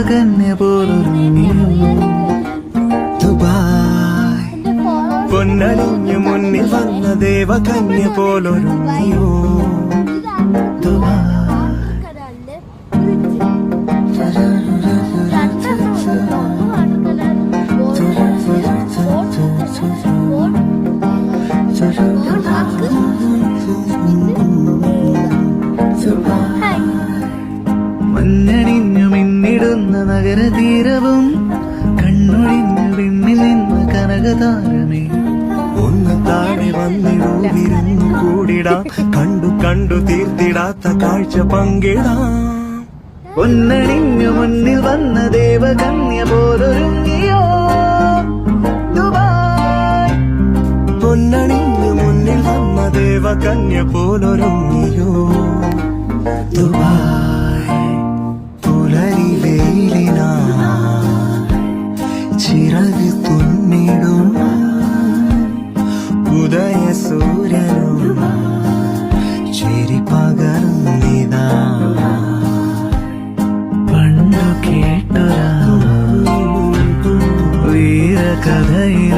ദേവകന്യ പോലൊരുങ്ങിയോ Dubai. പൊന്നണിഞ്ഞു മുന്നിൽ വന്ന ദേവകന്യ പോലൊരുങ്ങിയോ Dubai. മഞ്ഞണിഞ്ഞു മിന്നിടുന്ന നഗരതീരവും കണ്ണൊഴിഞ്ഞു പിന്നിൽ നിന്ന് കനകതാരമേ ഒന്ന് താഴെ വന്നിടൂ വിരുന്നു കൂടിടാം കണ്ടു കണ്ടു തീർത്തിടാത്ത കാഴ്ച പങ്കിടാം. പൊന്നണിഞ്ഞു മുന്നിൽ വന്ന ദേവകന്യ പോലൊരുങ്ങിയോ ദുബായ്. പൊന്നണിഞ്ഞു മുന്നിൽ വന്ന ദേവകന്യ പോലൊരുങ്ങിയോ ദുബായ്. പുലരി വെയിലിനാ ചിറക് തുന്നിടും ഉദയ സൂര്യനും ചിരി പകർന്നിതാ. പണ്ടു കേട്ടൊരാ വീരകഥയിൽ